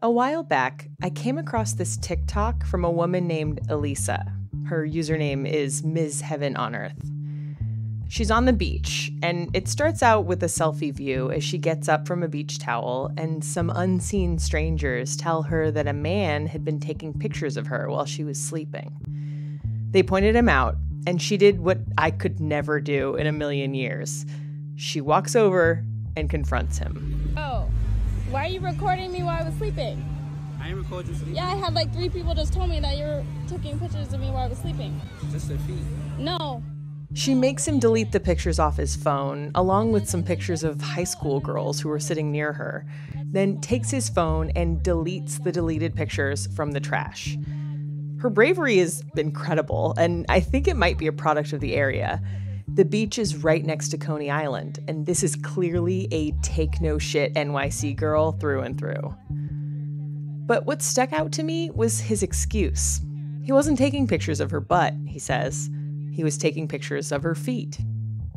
A while back, I came across this TikTok from a woman named Elisa. Her username is Ms. Heaven on Earth. She's on the beach, and it starts out with a selfie view as she gets up from a beach towel, and some unseen strangers tell her that a man had been taking pictures of her while she was sleeping. They pointed him out, and she did what I could never do in a million years. She walks over and confronts him. Oh, why are you recording me while I was sleeping? I ain't recording you sleeping. Yeah, I had like 3 people just told me that you were taking pictures of me while I was sleeping. Just their feet. No. She makes him delete the pictures off his phone, along with some pictures of high school girls who were sitting near her, then takes his phone and deletes the deleted pictures from the trash. Her bravery is incredible, and I think it might be a product of the area. The beach is right next to Coney Island, and this is clearly a take-no-shit NYC girl through and through. But what stuck out to me was his excuse. He wasn't taking pictures of her butt, he says. He was taking pictures of her feet.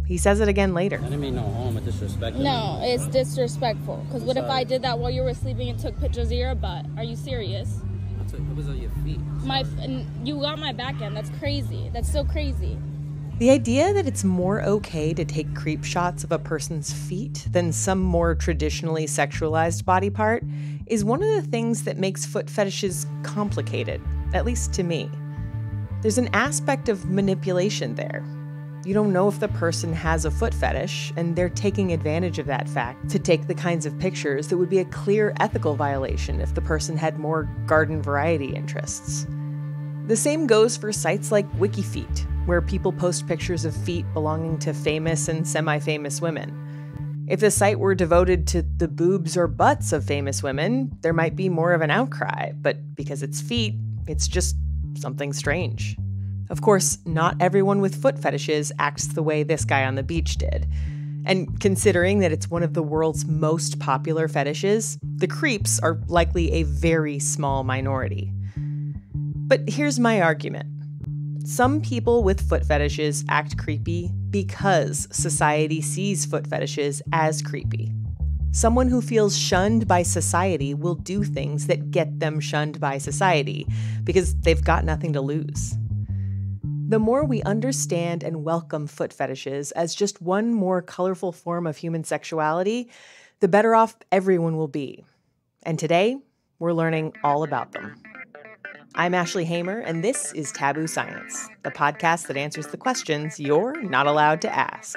He says it again later. I didn't mean no harm or disrespect. No, it's disrespectful. Because what if I did that while you were sleeping and took pictures of your butt? Are you serious? It was on your feet. You got my back end. That's crazy. That's so crazy. The idea that it's more okay to take creep shots of a person's feet than some more traditionally sexualized body part is one of the things that makes foot fetishes complicated, at least to me. There's an aspect of manipulation there. You don't know if the person has a foot fetish, and they're taking advantage of that fact to take the kinds of pictures that would be a clear ethical violation if the person had more garden variety interests. The same goes for sites like WikiFeet, where people post pictures of feet belonging to famous and semi-famous women. If the site were devoted to the boobs or butts of famous women, there might be more of an outcry, but because it's feet, it's just something strange. Of course, not everyone with foot fetishes acts the way this guy on the beach did. And considering that it's one of the world's most popular fetishes, the creeps are likely a very small minority. But here's my argument. Some people with foot fetishes act creepy because society sees foot fetishes as creepy. Someone who feels shunned by society will do things that get them shunned by society because they've got nothing to lose. The more we understand and welcome foot fetishes as just one more colorful form of human sexuality, the better off everyone will be. And today, we're learning all about them. I'm Ashley Hamer, and this is Taboo Science, the podcast that answers the questions you're not allowed to ask.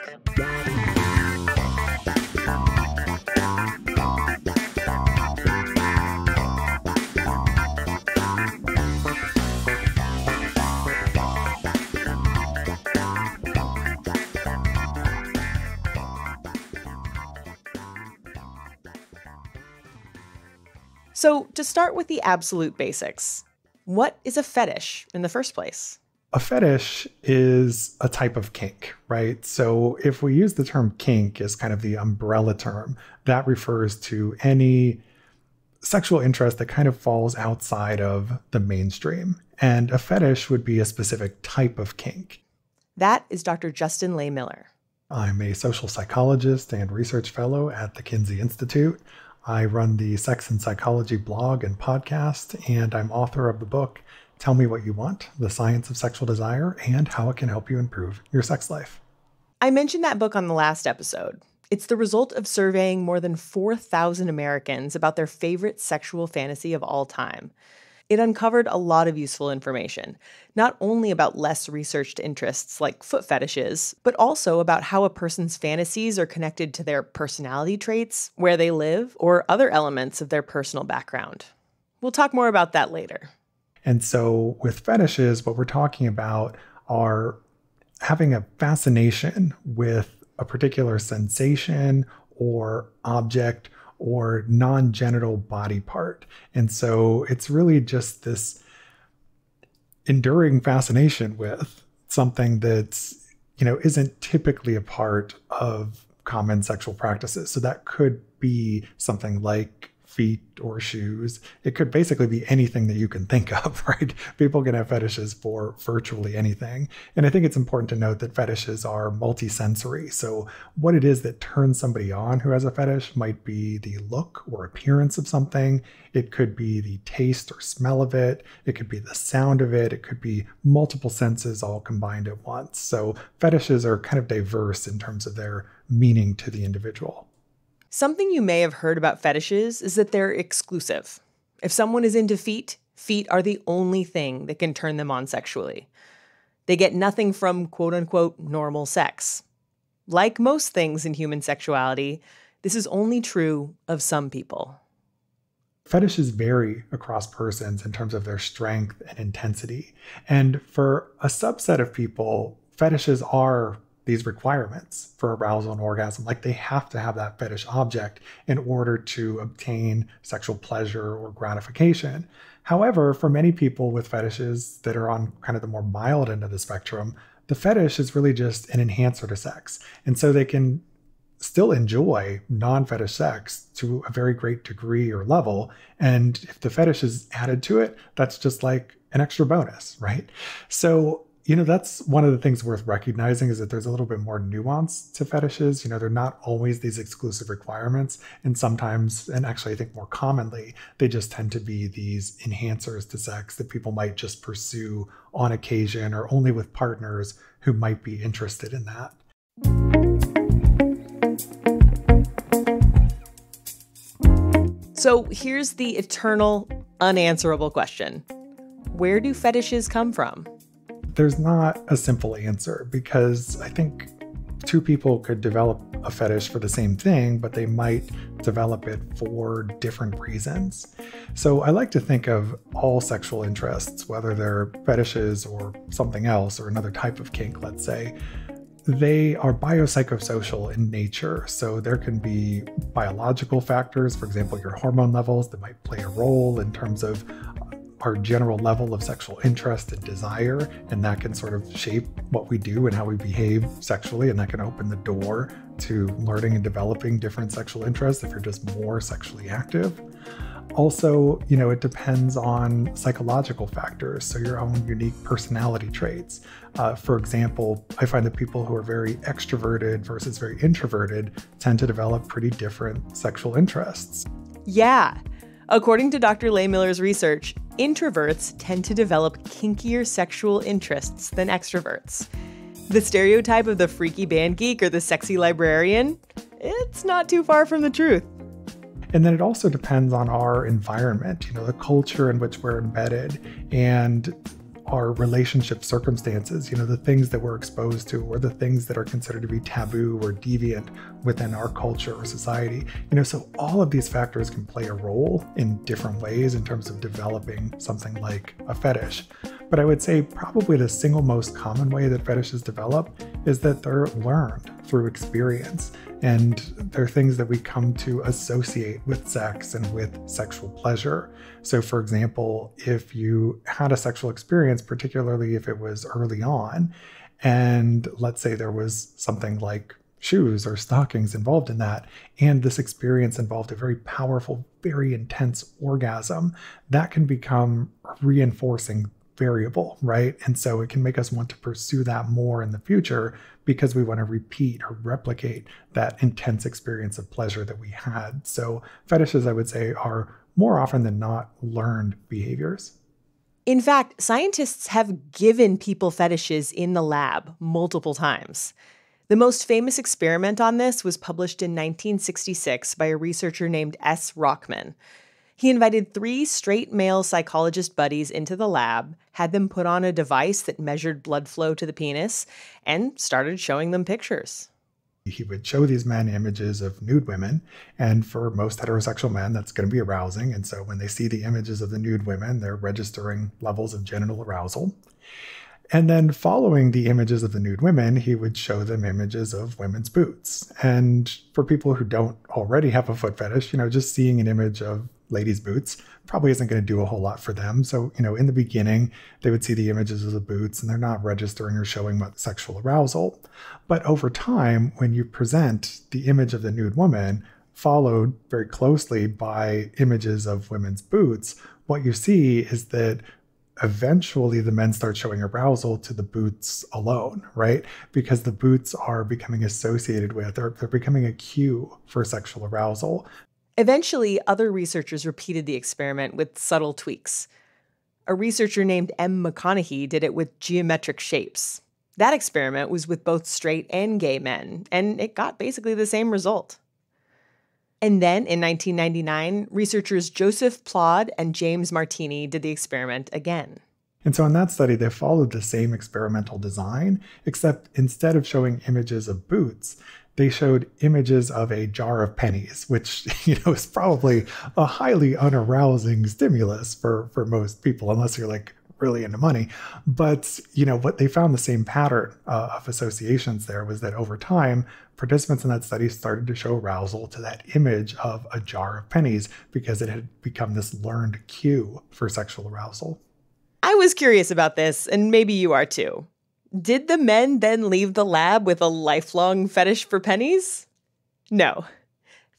So, to start with the absolute basics, what is a fetish in the first place? A fetish is a type of kink, right? So if we use the term kink as kind of the umbrella term, that refers to any sexual interest that kind of falls outside of the mainstream. And a fetish would be a specific type of kink. That is Dr. Justin Lehmiller. I'm a social psychologist and research fellow at the Kinsey Institute. I run the Sex and Psychology blog and podcast, and I'm author of the book, Tell Me What You Want, The Science of Sexual Desire, and How It Can Help You Improve Your Sex Life. I mentioned that book on the last episode. It's the result of surveying more than 4,000 Americans about their favorite sexual fantasy of all time. It uncovered a lot of useful information, not only about less researched interests like foot fetishes, but also about how a person's fantasies are connected to their personality traits, where they live, or other elements of their personal background. We'll talk more about that later. And so with fetishes, what we're talking about are having a fascination with a particular sensation or object or non-genital body part. And so it's really just this enduring fascination with something that's, isn't typically a part of common sexual practices. So that could be something like feet or shoes. It could basically be anything that you can think of, right? People can have fetishes for virtually anything. And I think it's important to note that fetishes are multisensory. So what it is that turns somebody on who has a fetish might be the look or appearance of something. It could be the taste or smell of it. It could be the sound of it. It could be multiple senses all combined at once. So fetishes are kind of diverse in terms of their meaning to the individual. Something you may have heard about fetishes is that they're exclusive. If someone is into feet, feet are the only thing that can turn them on sexually. They get nothing from quote-unquote normal sex. Like most things in human sexuality, this is only true of some people. Fetishes vary across persons in terms of their strength and intensity. And for a subset of people, fetishes are these requirements for arousal and orgasm. Like they have to have that fetish object in order to obtain sexual pleasure or gratification. However, for many people with fetishes that are on kind of the more mild end of the spectrum, the fetish is really just an enhancer to sex. And so they can still enjoy non-fetish sex to a very great degree or level. And if the fetish is added to it, that's just like an extra bonus, right? So that's one of the things worth recognizing, is that there's a little bit more nuance to fetishes. They're not always these exclusive requirements. And sometimes, and actually I think more commonly, they just tend to be these enhancers to sex that people might just pursue on occasion or only with partners who might be interested in that. So here's the eternal, unanswerable question. Where do fetishes come from? There's not a simple answer, because I think two people could develop a fetish for the same thing, but they might develop it for different reasons. So I like to think of all sexual interests, whether they're fetishes or something else or another type of kink, let's say, they are biopsychosocial in nature. So there can be biological factors, for example, your hormone levels, that might play a role in terms of our general level of sexual interest and desire, and that can sort of shape what we do and how we behave sexually, and that can open the door to learning and developing different sexual interests if you're just more sexually active. Also, it depends on psychological factors, so your own unique personality traits. For example, I find that people who are very extroverted versus very introverted tend to develop pretty different sexual interests. Yeah. According to Dr. Lehmiller's research, introverts tend to develop kinkier sexual interests than extroverts. The stereotype of the freaky band geek or the sexy librarian, it's not too far from the truth. And then it also depends on our environment, the culture in which we're embedded, and our relationship circumstances, the things that we're exposed to, or the things that are considered to be taboo or deviant within our culture or society. So all of these factors can play a role in different ways in terms of developing something like a fetish. But I would say probably the single most common way that fetishes develop is that they're learned through experience. And they're things that we come to associate with sex and with sexual pleasure. So for example, if you had a sexual experience, particularly if it was early on, and let's say there was something like shoes or stockings involved in that, and this experience involved a very powerful, very intense orgasm, that can become a reinforcing variable, right? And so it can make us want to pursue that more in the future because we want to repeat or replicate that intense experience of pleasure that we had. So fetishes, I would say, are more often than not learned behaviors. In fact, scientists have given people fetishes in the lab multiple times. The most famous experiment on this was published in 1966 by a researcher named S. Rockman. He invited 3 straight male psychologist buddies into the lab, had them put on a device that measured blood flow to the penis, and started showing them pictures. He would show these men images of nude women, and for most heterosexual men, that's going to be arousing. And so when they see the images of the nude women, they're registering levels of genital arousal. And then following the images of the nude women, he would show them images of women's boots. And for people who don't already have a foot fetish, just seeing an image of ladies' boots probably isn't going to do a whole lot for them. So, in the beginning, they would see the images of the boots and they're not registering or showing much sexual arousal. But over time, when you present the image of the nude woman followed very closely by images of women's boots, what you see is that eventually the men start showing arousal to the boots alone, right? Because the boots are becoming associated with, they're becoming a cue for sexual arousal. Eventually, other researchers repeated the experiment with subtle tweaks. A researcher named M. McConaughey did it with geometric shapes. That experiment was with both straight and gay men, and it got basically the same result. And then, in 1999, researchers Joseph Plod and James Martini did the experiment again. And so in that study, they followed the same experimental design, except instead of showing images of boots, they showed images of a jar of pennies, which, is probably a highly unarousing stimulus for most people, unless you're like really into money. But, what they found the same pattern of associations there was that over time, participants in that study started to show arousal to that image of a jar of pennies because it had become this learned cue for sexual arousal. I was curious about this, and maybe you are too. Did the men then leave the lab with a lifelong fetish for pennies? No.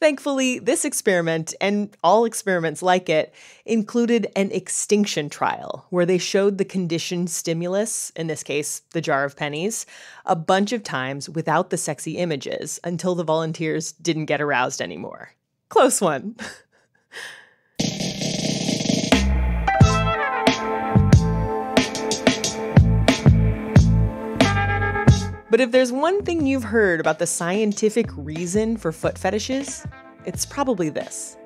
Thankfully, this experiment, and all experiments like it, included an extinction trial where they showed the conditioned stimulus, in this case, the jar of pennies, a bunch of times without the sexy images until the volunteers didn't get aroused anymore. Close one. But if there's one thing you've heard about the scientific reason for foot fetishes, it's probably this.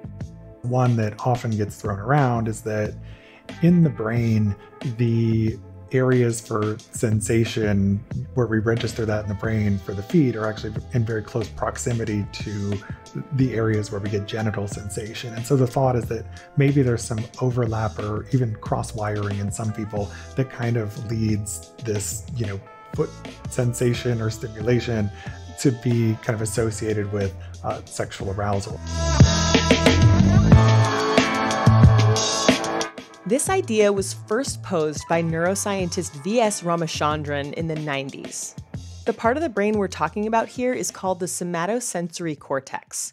One that often gets thrown around is that in the brain, the areas for sensation where we register that in the brain for the feet are actually in very close proximity to the areas where we get genital sensation. And so the thought is that maybe there's some overlap or even cross-wiring in some people that kind of leads this, foot sensation or stimulation to be kind of associated with sexual arousal. This idea was first posed by neuroscientist V.S. Ramachandran in the 90s. The part of the brain we're talking about here is called the somatosensory cortex.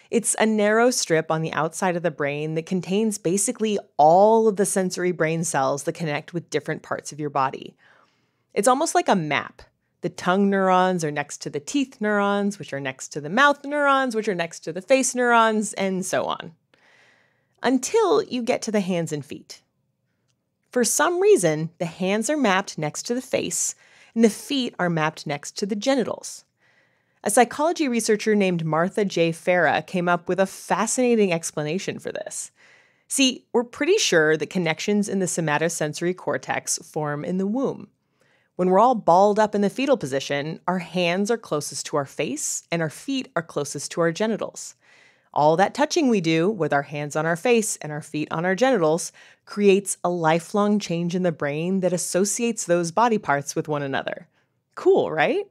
It's a narrow strip on the outside of the brain that contains basically all of the sensory brain cells that connect with different parts of your body. It's almost like a map. The tongue neurons are next to the teeth neurons, which are next to the mouth neurons, which are next to the face neurons, and so on. Until you get to the hands and feet. For some reason, the hands are mapped next to the face, and the feet are mapped next to the genitals. A psychology researcher named Martha J. Farah came up with a fascinating explanation for this. See, we're pretty sure that connections in the somatosensory cortex form in the womb. When we're all balled up in the fetal position, our hands are closest to our face and our feet are closest to our genitals. All that touching we do with our hands on our face and our feet on our genitals creates a lifelong change in the brain that associates those body parts with one another. Cool, right?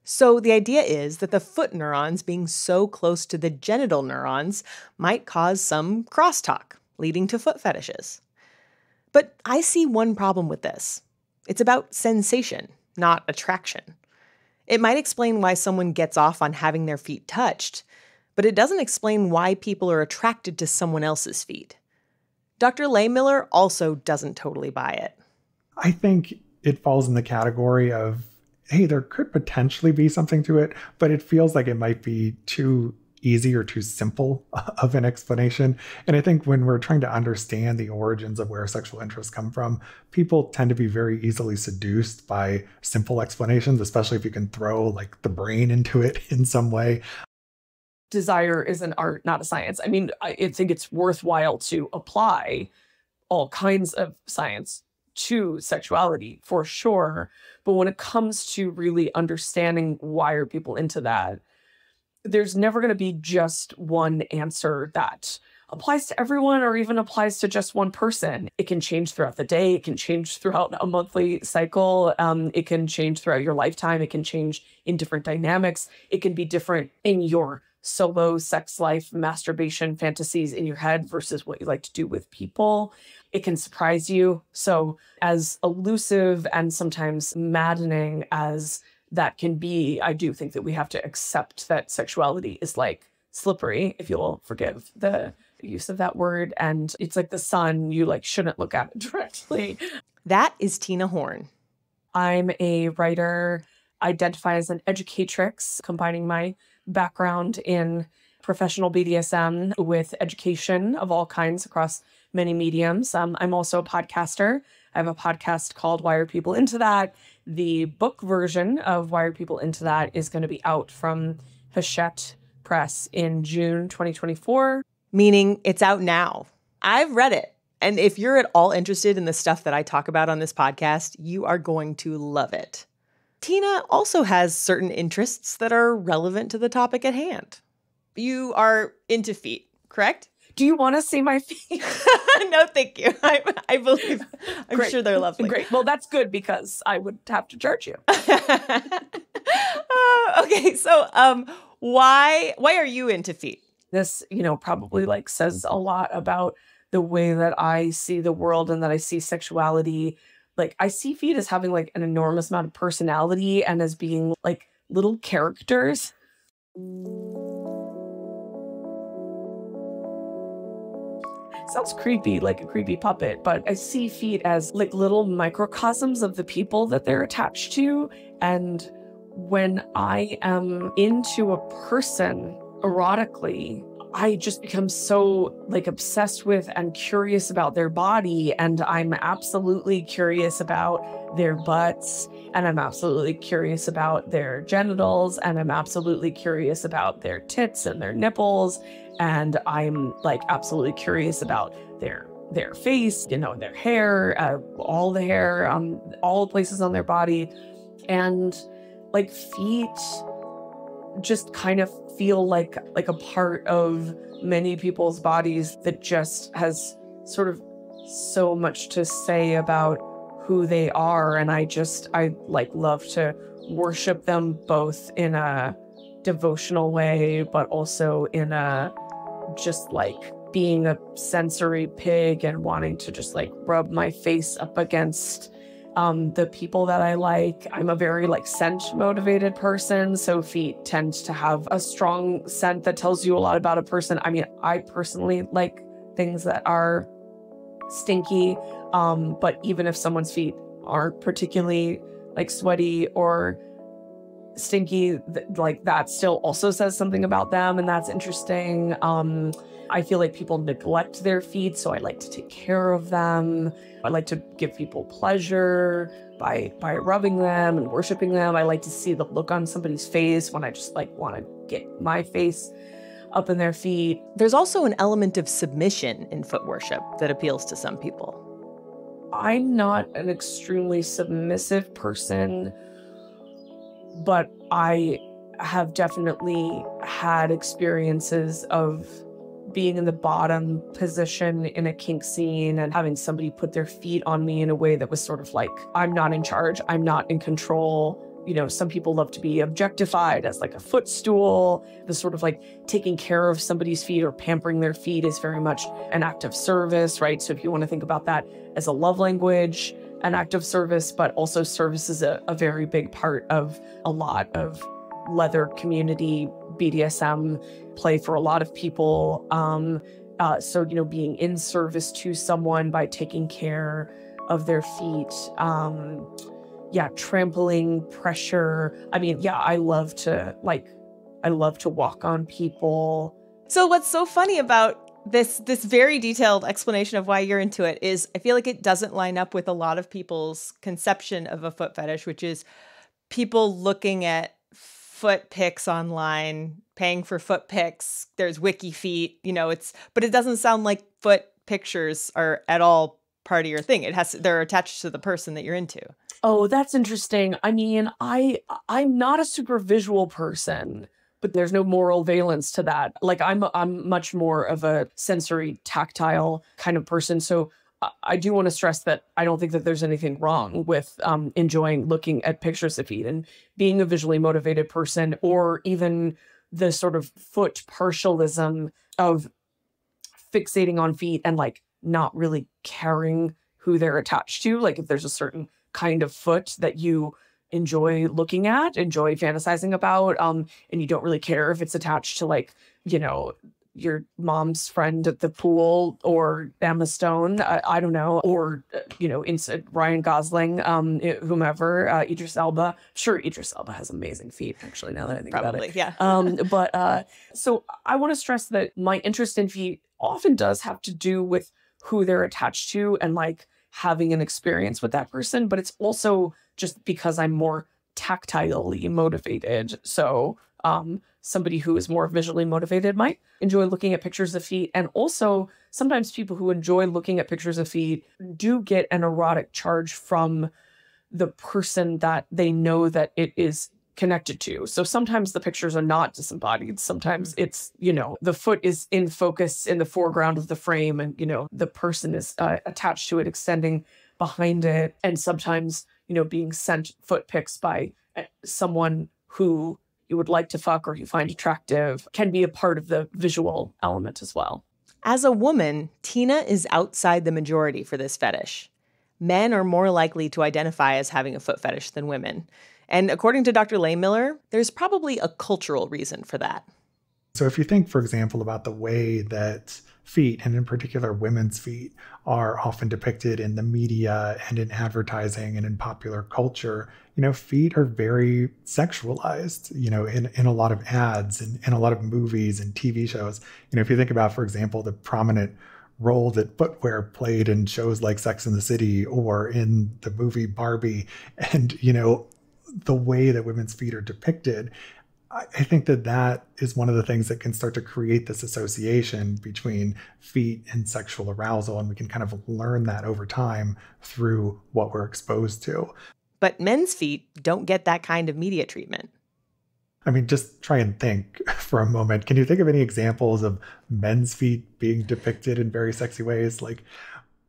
So the idea is that the foot neurons being so close to the genital neurons might cause some crosstalk, leading to foot fetishes. But I see one problem with this. It's about sensation, not attraction. It might explain why someone gets off on having their feet touched, but it doesn't explain why people are attracted to someone else's feet. Dr. Lehmiller also doesn't totally buy it. I think it falls in the category of, hey, there could potentially be something to it, but it feels like it might be too easy or too simple of an explanation. And I think when we're trying to understand the origins of where sexual interests come from, people tend to be very easily seduced by simple explanations, especially if you can throw like the brain into it in some way. Desire is an art, not a science. I mean, I think it's worthwhile to apply all kinds of science to sexuality for sure. But when it comes to really understanding why are people into that, there's never going to be just one answer that applies to everyone or even applies to just one person. It can change throughout the day. It can change throughout a monthly cycle. It can change throughout your lifetime. It can change in different dynamics. It can be different in your solo sex life, masturbation fantasies in your head versus what you like to do with people. It can surprise you. So as elusive and sometimes maddening as that can be, I do think that we have to accept that sexuality is like slippery, if you'll forgive the use of that word. And it's like the sun, you like shouldn't look at it directly. That is Tina Horn. I'm a writer, identify as an educatrix, combining my background in professional BDSM with education of all kinds across many mediums. I'm also a podcaster. I have a podcast called Why Are People Into That? The book version of Why Are People Into That is going to be out from Hachette Press in June 2024. Meaning it's out now. I've read it. And if you're at all interested in the stuff that I talk about on this podcast, you are going to love it. Tina also has certain interests that are relevant to the topic at hand. You are into feet, correct? Do you want to see my feet? No, thank you. I believe, I'm sure they're lovely. Great. Well, that's good because I would have to charge you. Okay, so why are you into feet? This, probably like says a lot about the way that I see the world and that I see sexuality. Like I see feet as having like an enormous amount of personality and as being like little characters. Sounds creepy, like a creepy puppet, but I see feet as like little microcosms of the people that they're attached to. And when I am into a person erotically, I just become so like obsessed with and curious about their body. And I'm absolutely curious about their butts. And I'm absolutely curious about their genitals. And I'm absolutely curious about their tits and their nipples. And I'm like absolutely curious about their face, their hair, all the hair, all the places on their body. And like feet just kind of feel like a part of many people's bodies that just has sort of so much to say about who they are. And I like love to worship them both in a devotional way, but also in a just like being a sensory pig and wanting to just like rub my face up against the people that I like. I'm a very like scent motivated person, so feet tend to have a strong scent that tells you a lot about a person. I mean, I personally like things that are stinky, but even if someone's feet aren't particularly like sweaty or stinky, like that still also says something about them, and that's interesting. I feel like people neglect their feet, so I like to take care of them. I like to give people pleasure by rubbing them and worshiping them. I like to see the look on somebody's face when I just like want to get my face up in their feet. There's also an element of submission in foot worship that appeals to some people. I'm not an extremely submissive person, but I have definitely had experiences of being in the bottom position in a kink scene and having somebody put their feet on me in a way that was sort of like, I'm not in charge, I'm not in control. Some people love to be objectified as like a footstool. The sort of like taking care of somebody's feet or pampering their feet is very much an act of service, right? So if you want to think about that as a love language, an act of service, but also service is a very big part of a lot of leather community, BDSM play for a lot of people. So, being in service to someone by taking care of their feet, trampling, pressure. I mean, I love to walk on people. So what's so funny about this very detailed explanation of why you're into it is I feel like it doesn't line up with a lot of people's conception of a foot fetish, which is people looking at foot pics online, paying for foot pics. There's wiki feet, but it doesn't sound like foot pictures are at all part of your thing. They're attached to the person that you're into. Oh, that's interesting. I mean, I'm not a super visual person, but there's no moral valence to that. Like I'm much more of a sensory, tactile kind of person. So I do want to stress that I don't think that there's anything wrong with enjoying looking at pictures of feet and being a visually motivated person, or even the sort of foot partialism of fixating on feet and like not really caring who they're attached to. Like if there's a certain kind of foot that you enjoy looking at, enjoy fantasizing about, and you don't really care if it's attached to, like, your mom's friend at the pool or Emma Stone, I don't know, or, Ryan Gosling, whomever, Idris Elba. Sure, Idris Elba has amazing feet, actually, now that I think about it. Yeah. So I want to stress that my interest in feet often does have to do with who they're attached to and, like, having an experience with that person, but it's also just because I'm more tactilely motivated. So somebody who is more visually motivated might enjoy looking at pictures of feet. And also sometimes people who enjoy looking at pictures of feet do get an erotic charge from the person that they know that it is connected to. So sometimes the pictures are not disembodied. Sometimes it's, the foot is in focus in the foreground of the frame, and, the person is attached to it, extending behind it. And sometimes, being sent foot pics by someone who you would like to fuck or you find attractive can be a part of the visual element as well. As a woman, Tina is outside the majority for this fetish. Men are more likely to identify as having a foot fetish than women. And according to Dr. Lehmiller, there's probably a cultural reason for that. So if you think, for example, about the way that feet, and in particular women's feet, are often depicted in the media and in advertising and in popular culture, feet are very sexualized, in a lot of ads and in a lot of movies and TV shows. If you think about, for example, the prominent role that footwear played in shows like Sex and the City or in the movie Barbie, and, the way that women's feet are depicted, I think that is one of the things that can start to create this association between feet and sexual arousal. And we can kind of learn that over time through what we're exposed to. But men's feet don't get that kind of media treatment. I mean, just try and think for a moment. Can you think of any examples of men's feet being depicted in very sexy ways? Like,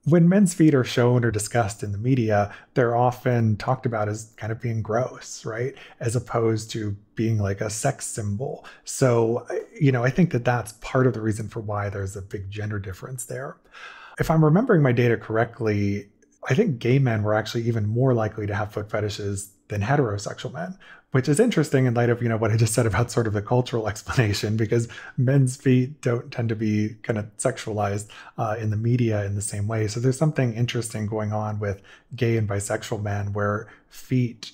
when men's feet are shown or discussed in the media, they're often talked about as kind of being gross, right? As opposed to being like a sex symbol. So, I think that's part of the reason for why there's a big gender difference there. If I'm remembering my data correctly, I think gay men were actually even more likely to have foot fetishes than heterosexual men, which is interesting in light of, what I just said about sort of the cultural explanation, because men's feet don't tend to be kind of sexualized in the media in the same way. So there's something interesting going on with gay and bisexual men where feet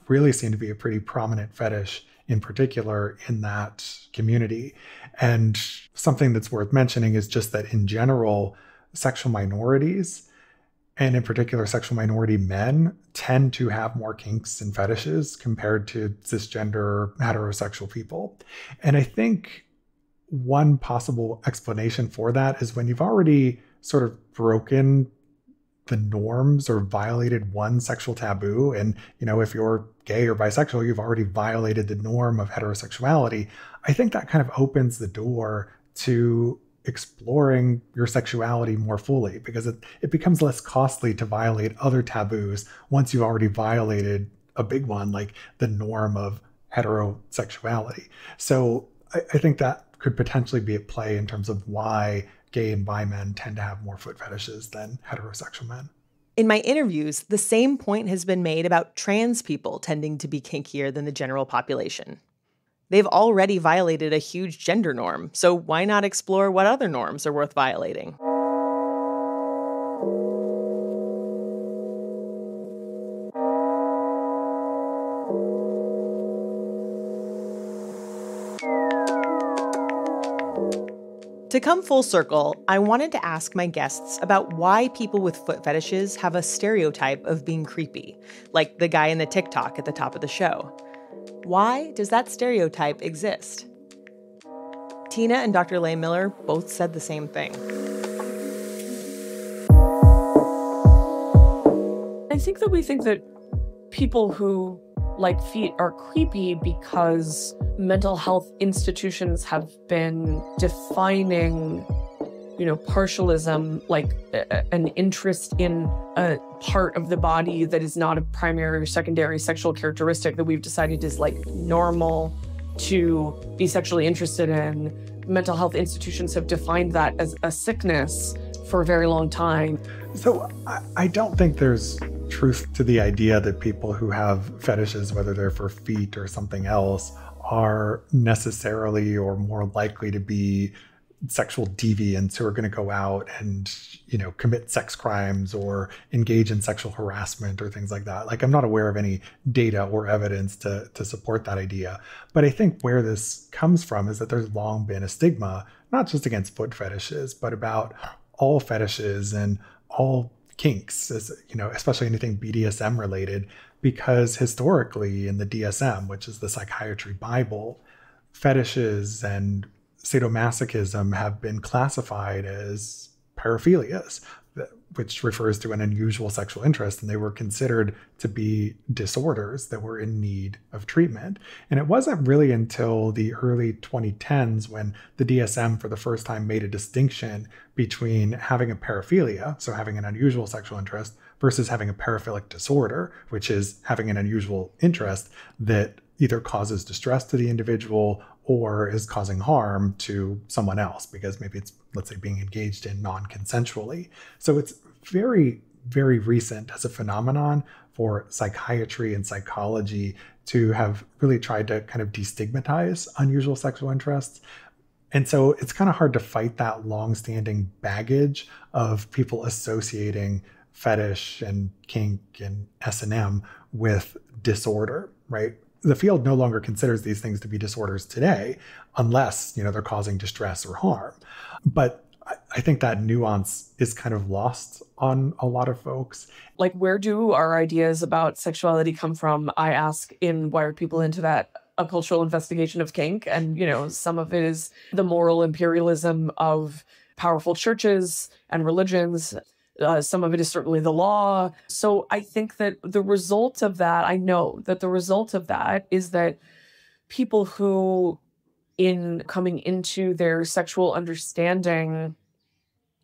really seem to be a pretty prominent fetish in particular in that community. And something that's worth mentioning is just that in general, sexual minorities, and in particular, sexual minority men, tend to have more kinks and fetishes compared to cisgender heterosexual people. And I think one possible explanation for that is when you've already sort of broken the norms or violated one sexual taboo, and if you're gay or bisexual, you've already violated the norm of heterosexuality. I think that kind of opens the door to exploring your sexuality more fully, because it becomes less costly to violate other taboos once you've already violated a big one, like the norm of heterosexuality. So I think that could potentially be at play in terms of why gay and bi men tend to have more foot fetishes than heterosexual men. In my interviews, the same point has been made about trans people tending to be kinkier than the general population. They've already violated a huge gender norm, so why not explore what other norms are worth violating? To come full circle, I wanted to ask my guests about why people with foot fetishes have a stereotype of being creepy, like the guy in the TikTok at the top of the show. Why does that stereotype exist? Tina and Dr. Lehmiller both said the same thing. I think that we think that people who like feet are creepy because mental health institutions have been defining, partialism, like an interest in a part of the body that is not a primary or secondary sexual characteristic that we've decided is like normal to be sexually interested in. Mental health institutions have defined that as a sickness for a very long time. So I don't think there's truth to the idea that people who have fetishes, whether they're for feet or something else, are necessarily or more likely to be sexual deviants who are going to go out and, commit sex crimes or engage in sexual harassment or things like that. Like, I'm not aware of any data or evidence to support that idea. But I think where this comes from is that there's long been a stigma, not just against foot fetishes, but about all fetishes and all kinks, especially anything BDSM related, because historically in the DSM, which is the psychiatry Bible, fetishes and sadomasochism have been classified as paraphilias, which refers to an unusual sexual interest, and they were considered to be disorders that were in need of treatment. And it wasn't really until the early 2010s when the DSM for the first time made a distinction between having a paraphilia, so having an unusual sexual interest, versus having a paraphilic disorder, which is having an unusual interest that either causes distress to the individual or is causing harm to someone else, because maybe it's, let's say, being engaged in non-consensually. So it's very, very recent as a phenomenon for psychiatry and psychology to have really tried to kind of destigmatize unusual sexual interests. And so it's kind of hard to fight that long-standing baggage of people associating fetish and kink and S&M with disorder, right? The field no longer considers these things to be disorders today, unless, they're causing distress or harm. But I think that nuance is kind of lost on a lot of folks. Like, where do our ideas about sexuality come from? I ask in Wired People Into That, a cultural investigation of kink. And, some of it is the moral imperialism of powerful churches and religions. Some of it is certainly the law. So I think that the result of that, I know that the result of that is that people who, in coming into their sexual understanding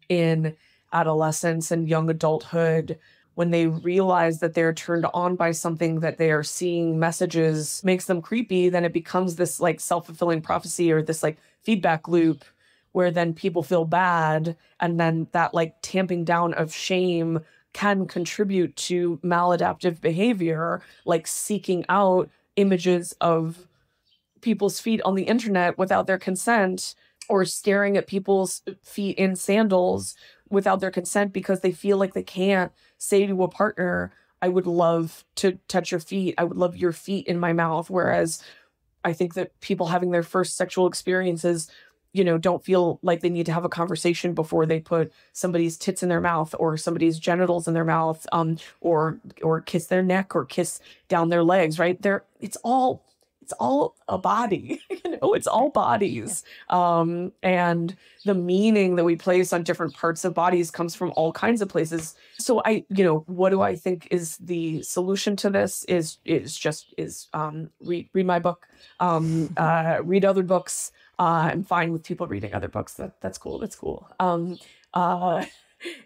in adolescence and young adulthood, when they realize that they're turned on by something that they are seeing messages makes them creepy, then it becomes this like self-fulfilling prophecy or this like feedback loop where then people feel bad, and then that like tamping down of shame can contribute to maladaptive behavior, like seeking out images of people's feet on the internet without their consent, or staring at people's feet in sandals without their consent because they feel like they can't say to a partner, I would love to touch your feet. I would love your feet in my mouth. Whereas I think that people having their first sexual experiences, don't feel like they need to have a conversation before they put somebody's tits in their mouth or somebody's genitals in their mouth, or kiss their neck or kiss down their legs, right? It's all a body, it's all bodies. And the meaning that we place on different parts of bodies comes from all kinds of places. So what do I think is the solution to this is read my book, read other books. I'm fine with people reading other books. That's cool. That's cool.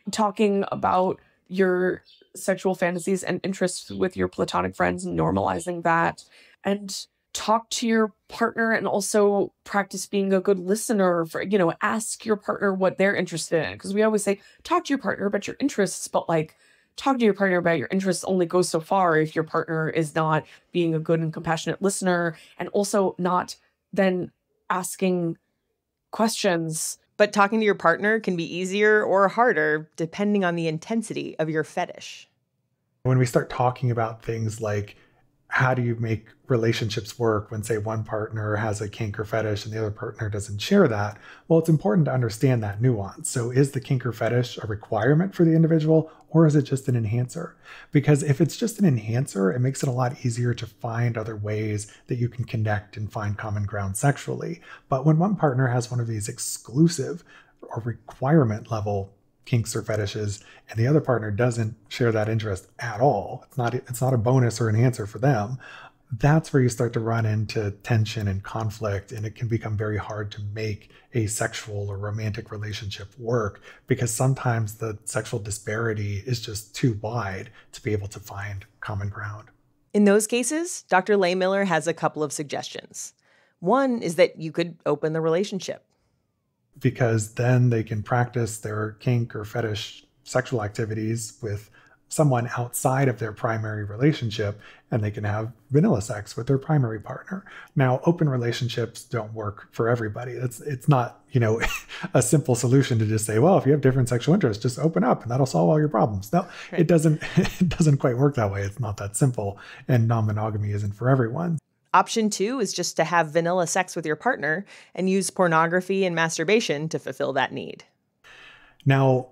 Talking about your sexual fantasies and interests with your platonic friends, normalizing that, and talk to your partner, and also practice being a good listener for, ask your partner what they're interested in. Because we always say, talk to your partner about your interests, but like, talk to your partner about your interests only goes so far if your partner is not being a good and compassionate listener, and also not then asking questions. But talking to your partner can be easier or harder depending on the intensity of your fetish. When we start talking about things like, how do you make relationships work when, say, one partner has a kink or fetish and the other partner doesn't share that? Well, it's important to understand that nuance. So is the kink or fetish a requirement for the individual, or is it just an enhancer? Because if it's just an enhancer, it makes it a lot easier to find other ways that you can connect and find common ground sexually. But when one partner has one of these exclusive or requirement level kinks or fetishes, and the other partner doesn't share that interest at all, it's not a bonus or enhancer for them, that's where you start to run into tension and conflict, and it can become very hard to make a sexual or romantic relationship work, because sometimes the sexual disparity is just too wide to be able to find common ground. In those cases, Dr. Lehmiller has a couple of suggestions. One is that you could open the relationship, because then they can practice their kink or fetish sexual activities with someone outside of their primary relationship, and they can have vanilla sex with their primary partner. Now, open relationships don't work for everybody. It's not, a simple solution to just say, well, if you have different sexual interests, just open up and that'll solve all your problems. No, Right. It doesn't quite work that way. It's not that simple, and non-monogamy isn't for everyone. Option 2 is just to have vanilla sex with your partner and use pornography and masturbation to fulfill that need. Now,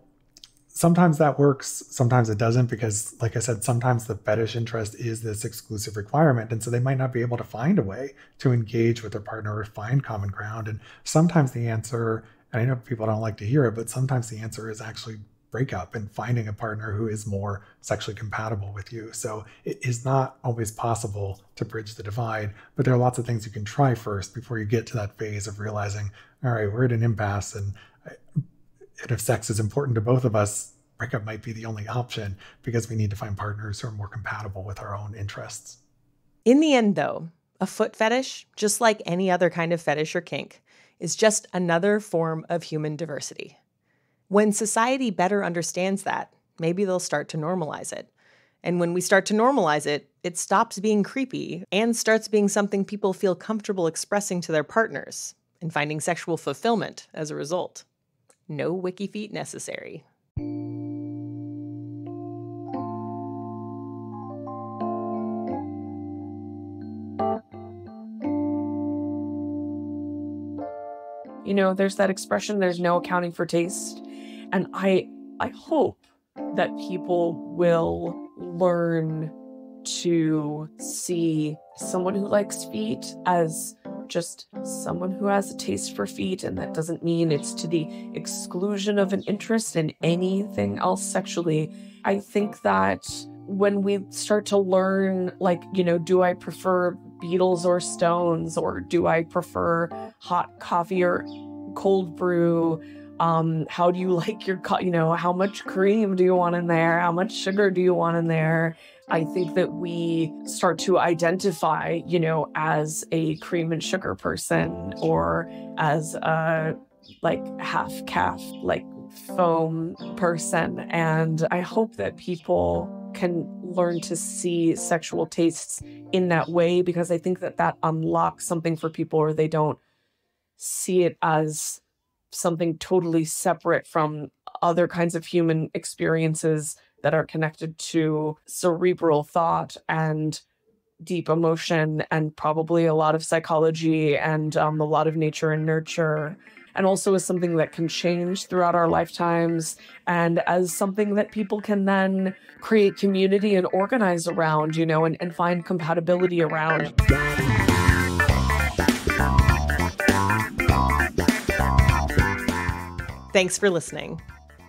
sometimes that works, sometimes it doesn't, because like I said, sometimes the fetish interest is this exclusive requirement. And so they might not be able to find a way to engage with their partner or find common ground. And sometimes the answer, and I know people don't like to hear it, but sometimes the answer is actually breakup and finding a partner who is more sexually compatible with you. So it is not always possible to bridge the divide, but there are lots of things you can try first before you get to that phase of realizing, all right, we're at an impasse, and if sex is important to both of us, breakup might be the only option, because we need to find partners who are more compatible with our own interests. In the end, though, a foot fetish, just like any other kind of fetish or kink, is just another form of human diversity. When society better understands that, maybe they'll start to normalize it. And when we start to normalize it, it stops being creepy and starts being something people feel comfortable expressing to their partners and finding sexual fulfillment as a result. No wiki feet necessary. There's that expression, there's no accounting for taste. And I hope that people will learn to see someone who likes feet as just someone who has a taste for feet, and that doesn't mean it's to the exclusion of an interest in anything else sexually. I think that when we start to learn, do I prefer Beatles or Stones, or do I prefer hot coffee or cold brew? How do you like your, how much cream do you want in there? How much sugar do you want in there? I think that we start to identify, as a cream and sugar person, or as a half calf, foam person. And I hope that people can learn to see sexual tastes in that way, because I think that unlocks something for people, or they don't see it as something totally separate from other kinds of human experiences that are connected to cerebral thought and deep emotion, and probably a lot of psychology, and a lot of nature and nurture, and also as something that can change throughout our lifetimes, and as something that people can then create community and organize around, and find compatibility around. Thanks for listening.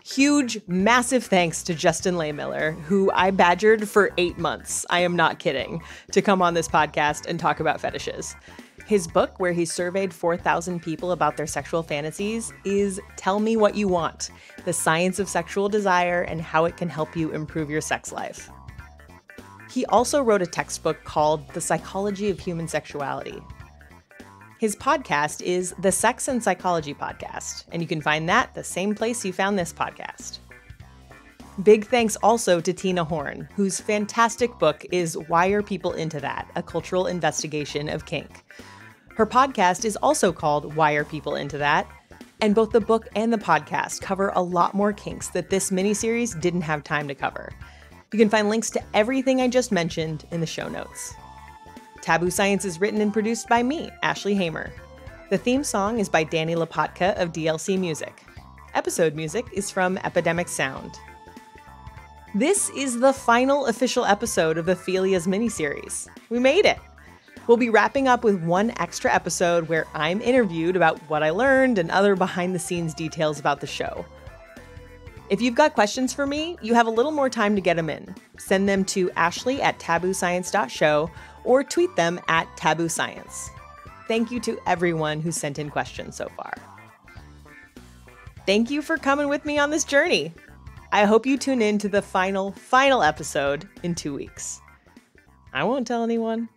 Huge, massive thanks to Justin Lehmiller, who I badgered for 8 months, I am not kidding, to come on this podcast and talk about fetishes. His book, where he surveyed 4,000 people about their sexual fantasies, is Tell Me What You Want: The Science of Sexual Desire and How It Can Help You Improve Your Sex Life. He also wrote a textbook called The Psychology of Human Sexuality. His podcast is the Sex and Psychology Podcast, and you can find that the same place you found this podcast. Big thanks also to Tina Horn, whose fantastic book is Why Are People Into That? A Cultural Investigation of Kink. Her podcast is also called Why Are People Into That? And both the book and the podcast cover a lot more kinks that this miniseries didn't have time to cover. You can find links to everything I just mentioned in the show notes. Taboo Science is written and produced by me, Ashley Hamer. The theme song is by Danny Lopatka of DLC Music. Episode music is from Epidemic Sound. This is the final official episode of the Philias miniseries. We made it! We'll be wrapping up with one extra episode where I'm interviewed about what I learned and other behind-the-scenes details about the show. If you've got questions for me, you have a little more time to get them in. Send them to ashley@tabooscience.show or tweet them at tabooscience. Thank you to everyone who sent in questions so far. Thank you for coming with me on this journey. I hope you tune in to the final episode in 2 weeks. I won't tell anyone.